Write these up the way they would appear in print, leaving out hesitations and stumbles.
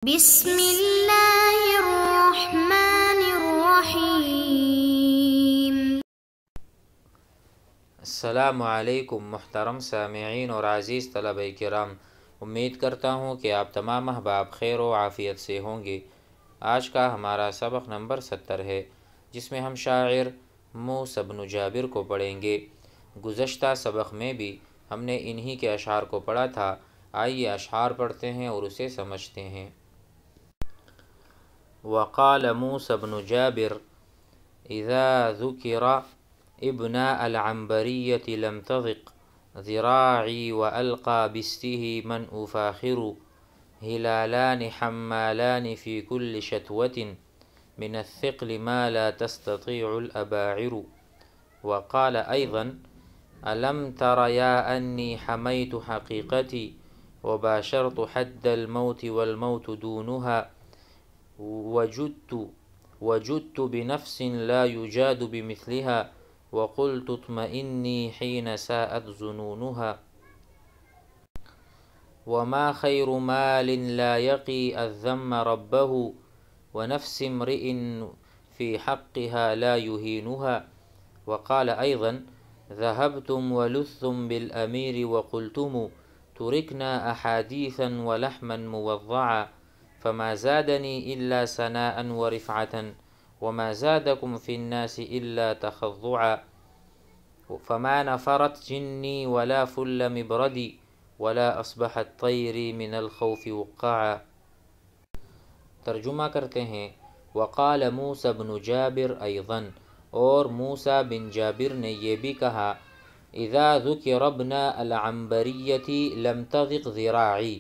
بسم اللہ الرحمن الرحیم۔ السلام علیکم محترم سامعین اور عزیز طلبہ کرام، امید کرتا ہوں کہ آپ تمام احباب خیر و عافیت سے ہوں گے۔ آج کا ہمارا سبق نمبر 70 ہے، جس میں ہم شاعر موسیٰ بن جابر کو پڑھیں گے۔ گزشتہ سبق میں بھی ہم نے انہی کے اشعار کو پڑھا تھا۔ آئیے اشعار پڑھتے ہیں اور اسے سمجھتے ہیں۔ وقال موسیٰ بن جابر اذا ذکر ابناء العنبریۃ لم تضق ذراعی والقى بسته من افاخر ہلالان حمالان في كل شتوة من الثقل ما لا تستطيع الأباعر۔ وقال أيضا ألم تر يا أني حميت حقيقتي وباشرت حد الموت والموت دونها وجدت بنفس لا يجاد بمثلها وقلت اطمئني حين ساءت ظنونها وما خير مال لا يقي الذم ربه ونفس امرئ في حقها لا يهينها۔ وقال أيضا ذهبتم ولثتم بالأمير وقلتم تركنا أحاديثا ولحما موضعا فما زادني إلا سناء ورفعة وما زادكم في الناس إلا تخضعا فما نفرت جني ولا فل مبردي ولا أصبحت طيري من الخوف وقعا۔ ترجمہ کرتے ہیں، وقال موسیٰ بن جابر ایضاً، اور موسیٰ بن جابر نے یہ بھی کہا، اذا ذکر ابناء العنبریۃ لم تضق ذراعی،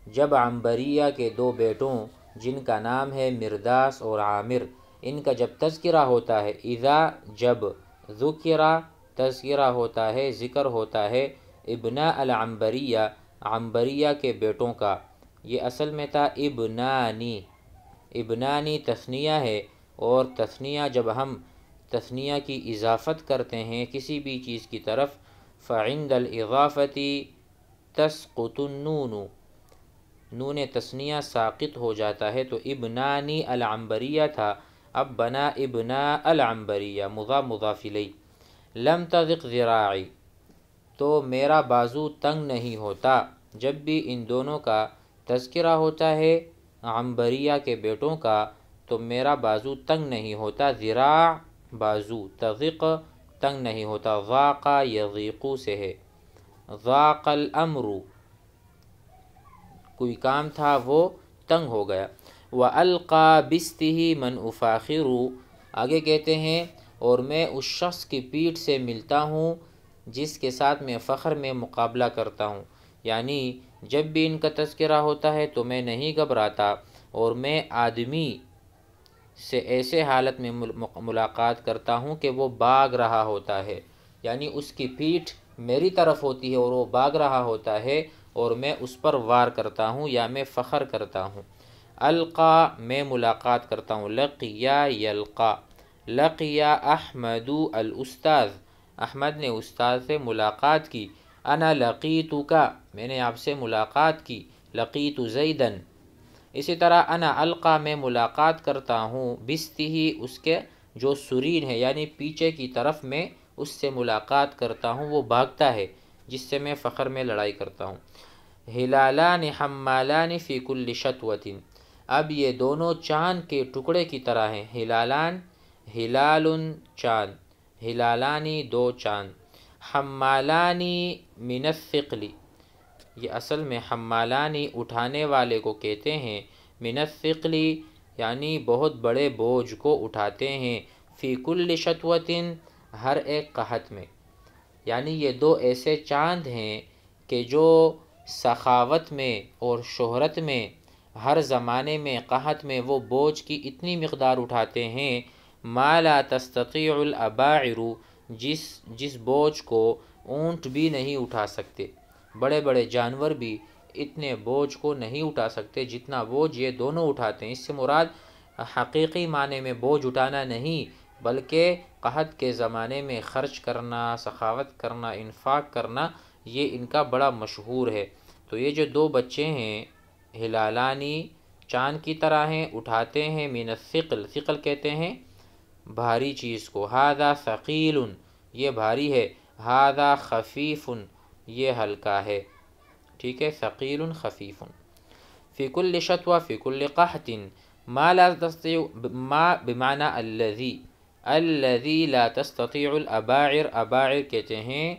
جب عنبریہ کے دو بیٹوں جن کا نام ہے مرداس اور عامر، ان کا جب تذکرہ ہوتا ہے، اذا جب، ذکرہ تذکرہ ہوتا ہے، ذکر ہوتا ہے، ابناء العنبریہ عنبریہ کے بیٹوں کا، یہ اصل میں تھا ابنانی۔ ابنانی تثنیہ ہے، اور تثنیہ جب ہم تثنیہ کی اضافت کرتے ہیں کسی بھی چیز کی طرف، فعند الاضافۃ تسقط النون، نون تثنیہ ساقط ہو جاتا ہے، تو ابنانی العنبریہ تھا، اب بنا ابناء العنبریہ، مضاف مضاف الیہ۔ لم تضق ذراعی، تو میرا بازو تنگ نہیں ہوتا، جب بھی ان دونوں کا تذکرہ ہوتا ہے عنبریہ کے بیٹوں کا تو میرا بازو تنگ نہیں ہوتا، ذراع بازو، تضق تنگ نہیں ہوتا، ضاق یضیق سے ہے، ضاق الامر کوئی کام تھا وہ تنگ ہو گیا۔ وَأَلْقَى بِسْتِهِ مَنْ أُفَاخِرُ، آگے کہتے ہیں اور میں اس شخص کی پیٹھ سے ملتا ہوں جس کے ساتھ میں فخر میں مقابلہ کرتا ہوں، یعنی جب بھی ان کا تذکرہ ہوتا ہے تو میں نہیں گھبراتا، اور میں آدمی سے ایسے حالت میں ملاقات کرتا ہوں کہ وہ بھاگ رہا ہوتا ہے، یعنی اس کی پیٹھ میری طرف ہوتی ہے اور وہ بھاگ رہا ہوتا ہے اور میں اس پر وار کرتا ہوں یا میں فخر کرتا ہوں۔ القا میں ملاقات کرتا ہوں، لقیا یلقا، لقیا احمد الاستاذ، احمد نے استاد سے ملاقات کی، انا لقیتک، میں نے آپ سے ملاقات کی، لقیت زیدن۔ اسی طرح انا القا میں ملاقات کرتا ہوں، بستہ اس کے جو سرین ہے یعنی پیچھے کی طرف میں اس سے ملاقات کرتا ہوں، وہ بھاگتا ہے جس سے میں فخر میں لڑائی کرتا ہوں۔ ہلالان حمالان فی کل شتوۃ، اب یہ دونوں چاند کے ٹکڑے کی طرح ہیں، ہلالان ہلال چاند، ہلالانی دو چاند، حمالانی من الثقل، یہ اصل میں حمالانی اٹھانے والے کو کہتے ہیں، من الثقل یعنی بہت بڑے بوجھ کو اٹھاتے ہیں، فی کل شتوۃ ہر ایک قحط میں، یعنی یہ دو ایسے چاند ہیں کہ جو سخاوت میں اور شہرت میں ہر زمانے میں قحط میں وہ بوجھ کی اتنی مقدار اٹھاتے ہیں، ما لا تستطيع الاباعر، جس بوجھ کو اونٹ بھی نہیں اٹھا سکتے، بڑے بڑے جانور بھی اتنے بوجھ کو نہیں اٹھا سکتے جتنا بوجھ یہ دونوں اٹھاتے ہیں۔ اس سے مراد حقیقی معنی میں بوجھ اٹھانا نہیں، بلکہ قحط کے زمانے میں خرچ کرنا، سخاوت کرنا، انفاق کرنا، یہ ان کا بڑا مشہور ہے۔ تو یہ جو دو بچے ہیں ہلالانی چاند کی طرح ہیں، اٹھاتے ہیں، من الثقل، ثقل کہتے ہیں بھاری چیز کو، ھذا ثقیل یہ بھاری ہے، ھذا خفیف یہ ہلکا ہے، ٹھیک ہے، ثقیل خفیف، فی کل شتوى فی کل قحط، ما لا تستطيع، ما بمعنی الذی، الذی لا تستطيع الاباعر، اباعر کہتے ہیں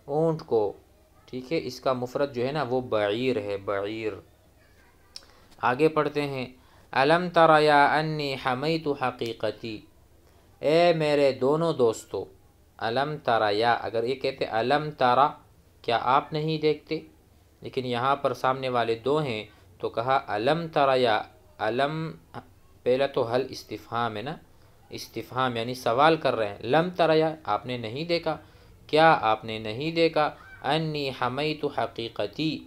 اونٹ کو، ٹھیک ہے، اس کا مفرد جو ہے نا وہ بعیر ہے، بعیر۔ آگے پڑھتے ہیں، الم تر یا انی حمیت حقیقتی، اے میرے دونوں دوستو، الم تر یا، اگر یہ کہتے الم تر کیا آپ نہیں دیکھتے، لیکن یہاں پر سامنے والے دو ہیں تو کہا الم تر یا، الم پہلا تو حل استفہام ہے نا، استفہام یعنی سوال کر رہے ہیں، لم تر یا آپ نے نہیں دیکھا، کیا آپ نے نہیں دیکھا، انی حمیت حقیقتی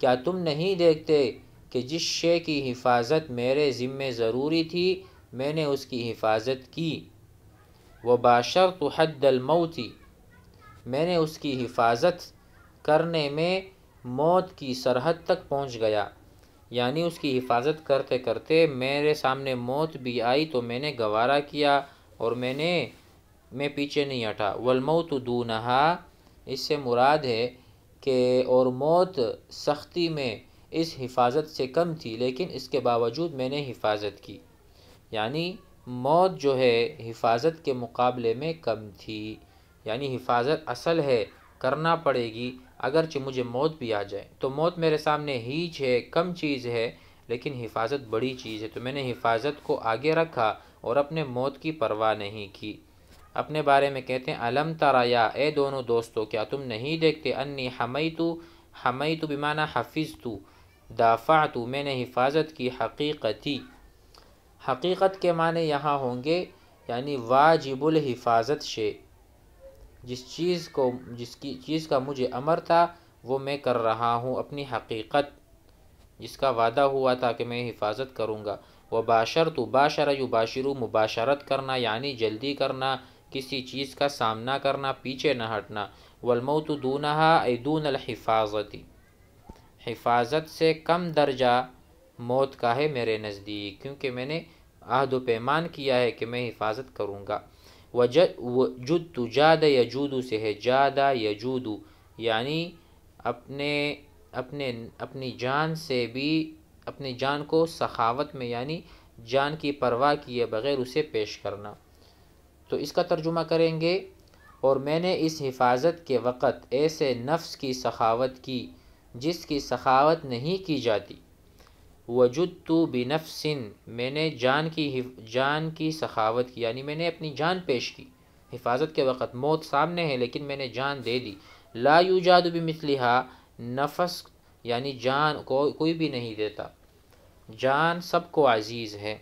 کیا تم نہیں دیکھتے کہ جس شے کی حفاظت میرے ذمے ضروری تھی میں نے اس کی حفاظت کی، وباشرت حد الموت میں نے اس کی حفاظت کرنے میں موت کی سرحد تک پہنچ گیا، یعنی اس کی حفاظت کرتے کرتے میرے سامنے موت بھی آئی تو میں نے گوارا کیا اور میں پیچھے نہیں ہٹا، والموت دونہا اس سے مراد ہے کہ اور موت سختی میں اس حفاظت سے کم تھی لیکن اس کے باوجود میں نے حفاظت کی، یعنی موت جو ہے حفاظت کے مقابلے میں کم تھی، یعنی حفاظت اصل ہے کرنا پڑے گی، اگرچہ مجھے موت بھی آ جائے تو موت میرے سامنے ہیچ ہے، کم چیز ہے، لیکن حفاظت بڑی چیز ہے، تو میں نے حفاظت کو آگے رکھا اور اپنے موت کی پرواہ نہیں کی۔ اپنے بارے میں کہتے ہیں الم تر یا، اے دونوں دوستو کیا تم نہیں دیکھتے، انی حمیت بمعنی حفظت، دافعت میں نے حفاظت کی، حقیقتی، حقیقت کے معنی یہاں ہوں گے یعنی واجب الحفاظت شے، جس چیز کا مجھے امر تھا وہ میں کر رہا ہوں، اپنی حقیقت جس کا وعدہ ہوا تھا کہ میں حفاظت کروں گا، وباشرت، باشر یباشر مباشرت کرنا یعنی جلدی کرنا، کسی چیز کا سامنا کرنا، پیچھے نہ ہٹنا، والموت دونہا ای دون الحفاظت، حفاظت سے کم درجہ موت کا ہے میرے نزدیک، کیونکہ میں نے عہد و پیمان کیا ہے کہ میں حفاظت کروں گا۔ وجدت، جاد یجود سے ہے، جاد یجود یعنی اپنی جان سے بھی، اپنی جان کو سخاوت میں یعنی جان کی پرواہ کیے بغیر اسے پیش کرنا، تو اس کا ترجمہ کریں گے، اور میں نے اس حفاظت کے وقت ایسے نفس کی سخاوت کی جس کی سخاوت نہیں کی جاتی، وجدت بنفس میں نے جان کی سخاوت کی، یعنی میں نے اپنی جان پیش کی، حفاظت کے وقت موت سامنے ہے لیکن میں نے جان دے دی، لا یوجاد بمثلہا، نفس یعنی جان کوئی بھی نہیں دیتا، جان سب کو عزیز ہے،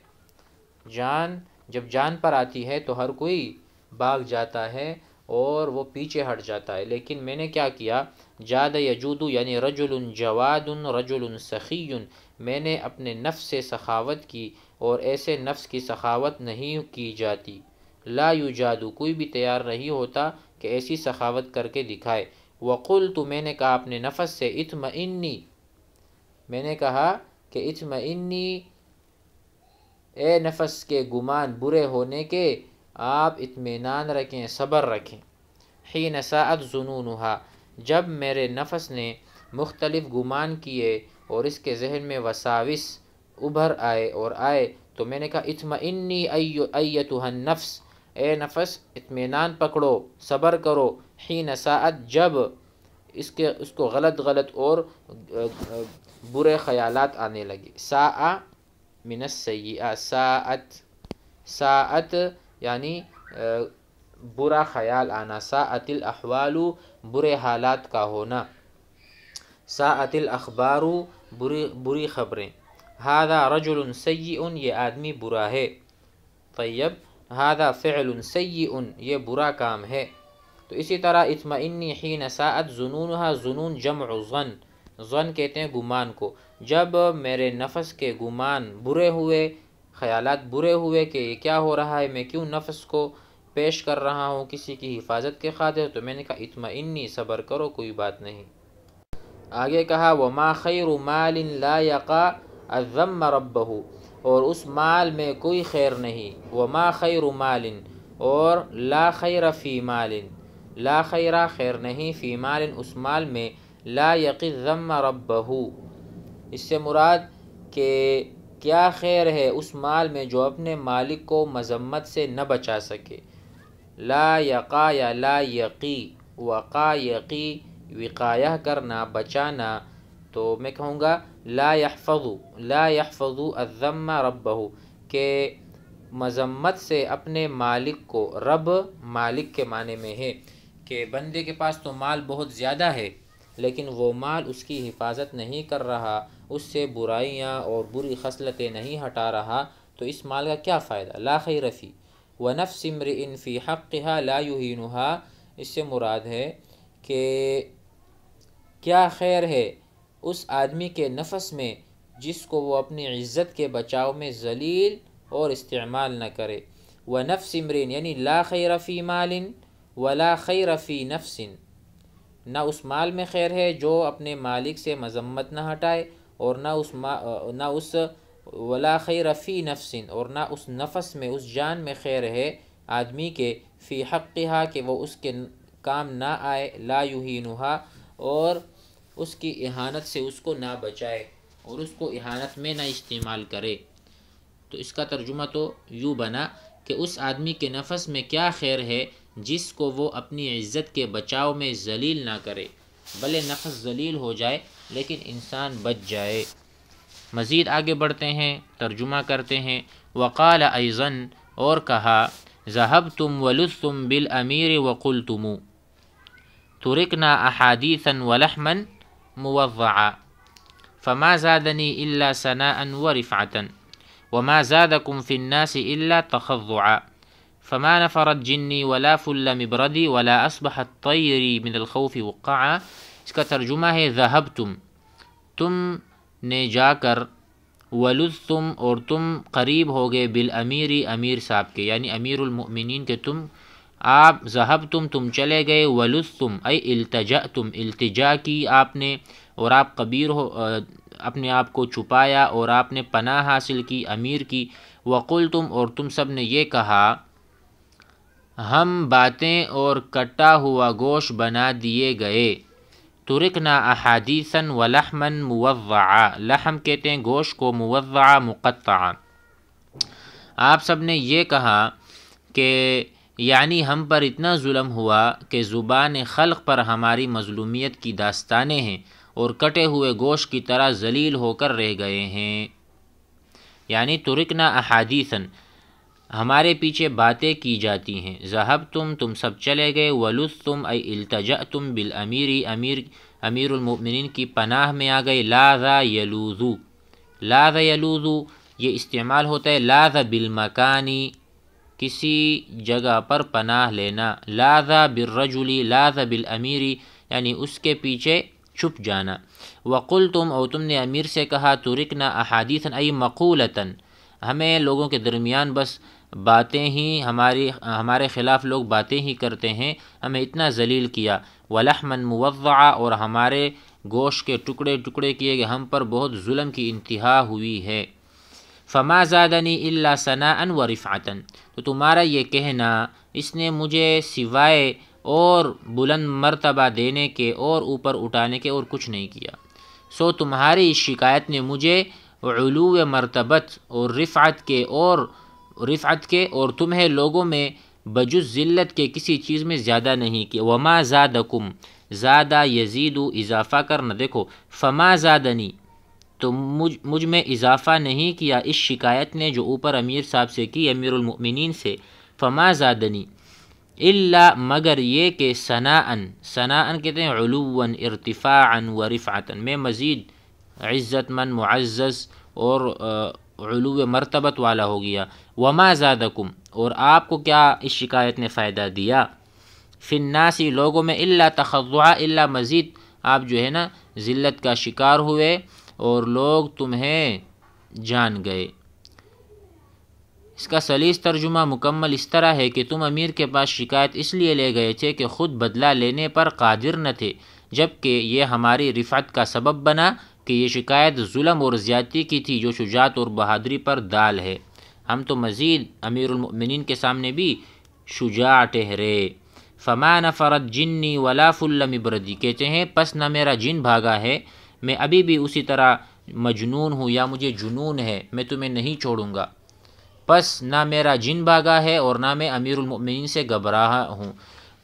جان جب جان پر آتی ہے تو ہر کوئی بھاگ جاتا ہے اور وہ پیچھے ہٹ جاتا ہے، لیکن میں نے کیا کیا، جاد یجود یعنی رجل جواد رجل سخی، میں نے اپنے نفس سے سخاوت کی اور ایسے نفس کی سخاوت نہیں کی جاتی، لا یوجاد کوئی بھی تیار نہیں ہوتا کہ ایسی سخاوت کر کے دکھائے، وقلت میں نے کہا اپنے نفس سے، اطمئنی میں نے کہا کہ اطمئنی اے نفس کے گمان برے ہونے کے آپ اطمینان رکھیں، صبر رکھیں، حین ساءت ظنونہا جب میرے نفس نے مختلف گمان کیے اور اس کے ذہن میں وساوس ابھر آئے تو میں نے کہا اطمئنی ایتھا النفس، اے نفس اطمینان پکڑو، صبر کرو، حین ساءت جب اس کو غلط اور برے خیالات آنے لگے، ساء من السیئہ، ساءت یعنی برا خیال آنا، ساءت الاحوال برے حالات کا ہونا، ساءت الاخبار بری خبریں، ھذا رجل سیئ یہ آدمی برا ہے، طیب ھذا فعل سیئ یہ برا کام ہے، تو اسی طرح اطمئنی حین ساءت ظنونہا، ظنون جمع ظن کہتے ہیں گمان کو، جب میرے نفس کے گمان برے ہوئے، خیالات برے ہوئے کہ یہ کیا ہو رہا ہے، میں کیوں نفس کو پیش کر رہا ہوں کسی کی حفاظت کے خاطر، تو میں نے کہا اطمئنی صبر کرو، کوئی بات نہیں۔ آگے کہا وما خیر مال لا یقع الذم ربہ، اور اس مال میں کوئی خیر نہیں، وما خیر مال، اور لا خیر فی مال، لا خیر خیر نہیں، فی مال اس مال میں، لا یقی الذم ربہ، اس سے مراد کہ کیا خیر ہے اس مال میں جو اپنے مالک کو مذمت سے نہ بچا سکے۔ لا یقا یا لا یقی، وقا یقی وقایہ کرنا، بچانا، تو میں کہوں گا لا یحفظ الذم ربہ، کہ مذمت سے اپنے مالک کو، رب مالک کے معنی میں ہے کہ بندے کے پاس تو مال بہت زیادہ ہے لیکن وہ مال اس کی حفاظت نہیں کر رہا، اس سے برائیاں اور بری خصلتیں نہیں ہٹا رہا، تو اس مال کا کیا فائدہ؟ لا خیر فی، ونفس امرئ فی حقها لا یہینها، اس سے مراد ہے کہ کیا خیر ہے اس آدمی کے نفس میں جس کو وہ اپنی عزت کے بچاؤ میں ذلیل اور استعمال نہ کرے۔ ونفس امرئ یعنی لا خیر فی مال ولا خیر فی نفس، نہ اس مال میں خیر ہے جو اپنے مالک سے مذمت نہ ہٹائے، اور نہ اس ولا خیر فی نفس، اور نہ اس نفس میں، اس جان میں خیر ہے آدمی کے، فی حقها کہ وہ اس کے کام نہ آئے، لا یہینها، اور اس کی اہانت سے اس کو نہ بچائے اور اس کو اہانت میں نہ استعمال کرے۔ تو اس کا ترجمہ تو یوں بنا کہ اس آدمی کے نفس میں کیا خیر ہے جس کو وہ اپنی عزت کے بچاؤ میں ذلیل نہ کرے، بھلے نفس ذلیل ہو جائے لیکن انسان بچ جائے۔ مزید آگے بڑھتے ہیں، ترجمہ کرتے ہیں۔ وقال ایضا، اور کہا، ذہبتم ولذتم بالامیر وقلتم ترکنا احادیثا ولحما موضعا فما زادنی الا ثناء ورفعة وما زادکم فی الناس الا تخضعا فما نفرت جنی ولا فل مبردی ولا اصبحت طیری من الخوف وقعا۔ اس کا ترجمہ ہے ذہبتم، تم نے جا کر، ولذتم اور تم قریب ہو گئے، بالامیر امیر صاحب کے یعنی امیر المؤمنین کے، آپ ذہبتم تم چلے گئے، ولذتم ای التجأتم التجا کی آپ نے، اور آپ قبیر ہو اپنے آپ کو چھپایا اور آپ نے پناہ حاصل کی امیر کی، وقلتم اور تم سب نے یہ کہا، ہم باتیں اور کٹا ہوا گوشت بنا دیے گئے، ترکنا احادیثا ولحما موضعا، لحم کہتے ہیں گوشت کو، موضعا مقطعا، آپ سب نے یہ کہا کہ یعنی ہم پر اتنا ظلم ہوا کہ زبان خلق پر ہماری مظلومیت کی داستانیں ہیں اور کٹے ہوئے گوشت کی طرح ذلیل ہو کر رہ گئے ہیں۔ یعنی ترکنا احادیثاً، ہمارے پیچھے باتیں کی جاتی ہیں، ذہبتم تم سب چلے گئے، ولذتم ای التجأتم بالامیر امیر المؤمنین کی پناہ میں آ گئے، لاذ یلوذ، لاذ یلوذ یہ استعمال ہوتا ہے لاذ بالمکانی، کسی جگہ پر پناہ لینا، لاذ بالرجل لاذ بالامیر یعنی اس کے پیچھے چھپ جانا۔ وقلتم اور تم نے امیر سے کہا، ترکنا احادیثاً ای مقولتاً، ہمیں لوگوں کے درمیان بس باتیں ہی، ہمارے خلاف لوگ باتیں ہی کرتے ہیں، ہمیں اتنا ذلیل کیا، ولحما موضعا اور ہمارے گوشت کے ٹکڑے ٹکڑے کیے گئے، ہم پر بہت ظلم کی انتہا ہوئی ہے۔ فما زادنی الا ثناء ورفعة، تو تمہارا یہ کہنا اس نے مجھے سوائے اور بلند مرتبہ دینے کے اور اوپر اٹھانے کے اور کچھ نہیں کیا، سو تمہاری اس شکایت نے مجھے علو مرتبت اور رفعت کے اور تمہیں لوگوں میں بجز ذلت کے کسی چیز میں زیادہ نہیں کیا۔ وما زادکم، زادہ یزید اضافہ کرنا، دیکھو فما زادنی تو مجھ میں اضافہ نہیں کیا اس شکایت نے جو اوپر امیر صاحب سے کی، امیر المؤمنین سے، فما زادنی الا مگر یہ کہ ثناءً کہتے ہیں علوا ارتفاعا ورفعة، میں مزید عزت مند معزز اور علو مرتبت والا ہو گیا۔ وما زادکم اور آپ کو کیا اس شکایت نے فائدہ دیا، فی الناس لوگوں میں، الا تخضعا الا مزید آپ جو ہے نا ذلت کا شکار ہوئے اور لوگ تمہیں جان گئے۔ اس کا سلیس ترجمہ مکمل اس طرح ہے کہ تم امیر کے پاس شکایت اس لیے لے گئے تھے کہ خود بدلہ لینے پر قادر نہ تھے، جبکہ یہ ہماری رفعت کا سبب بنا کہ یہ شکایت ظلم اور زیادتی کی تھی جو شجاعت اور بہادری پر دال ہے۔ ہم تو مزید امیر المؤمنین کے سامنے بھی شجاع ٹھہرے۔ فما نفرت جنی ولا فل مبردی، کہتے ہیں پس نہ میرا جن بھاگا ہے، میں ابھی بھی اسی طرح مجنون ہوں یا مجھے جنون ہے، میں تمہیں نہیں چھوڑوں گا۔ پس نہ میرا جن بھاگا ہے اور نہ میں امیر المؤمنین سے گھبرا ہوں۔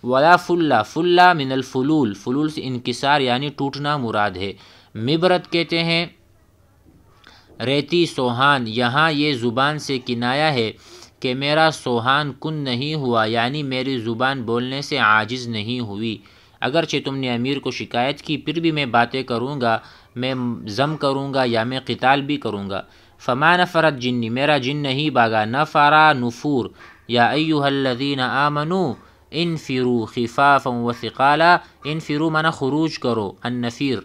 ولا فلا، فلا من الفلول، فلول سے انکسار یعنی ٹوٹنا مراد ہے۔ مبرد کہتے ہیں ریتی سوہان، یہاں یہ زبان سے کنایا ہے کہ میرا سوہان کن نہیں ہوا، یعنی میری زبان بولنے سے عاجز نہیں ہوئی۔ اگرچہ تم نے امیر کو شکایت کی، پھر بھی میں باتیں کروں گا، میں ضم کروں گا یا میں قتال بھی کروں گا۔ فما نفرت جنی، میرا جن نہیں بھاگا۔ نفرا نفور، یا ایھا الذین آمنوا انفروا خفافا وثقالا، انفروا مانا خروج کرو، النفیر۔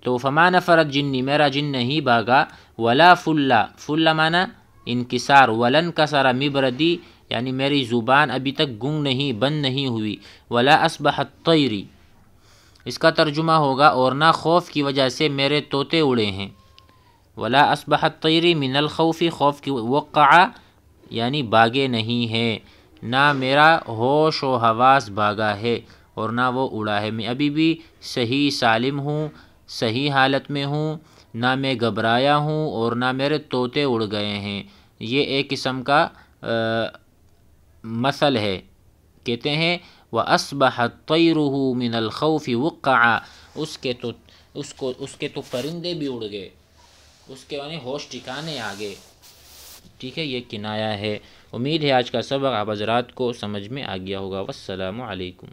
تو فما نفرت جنی، میرا جن نہیں بھاگا۔ ولا فلا، فلا مانا انکسار، ولن کسر مبردی یعنی میری زبان ابھی تک گنگ نہیں، بند نہیں ہوئی۔ ولا اصبحت طیری، اس کا ترجمہ ہوگا اور نہ خوف کی وجہ سے میرے طوطے اڑے ہیں۔ ولا اصبحت طیری من الخوف، خوف کی وقع یعنی بھاگے نہیں ہے، نہ میرا ہوش و حواس بھاگا ہے اور نہ وہ اڑا ہے، میں ابھی بھی صحیح سالم ہوں، صحیح حالت میں ہوں، نہ میں گھبرایا ہوں اور نہ میرے طوطے اڑ گئے ہیں۔ یہ ایک قسم کا مثل ہے۔ کہتے ہیں وَأَصْبَحَتْ طَيْرُهُ مِنَ الْخَوْفِ وُقَّعَ، اس کے تو پرندے بھی اڑ گئے، اس کے یعنی ہوش ٹھکانے آ گئے۔ ٹھیک ہے، یہ کنایا ہے۔ امید ہے آج کا سبق آپ حضرات کو سمجھ میں آ گیا ہوگا۔ والسلام علیکم۔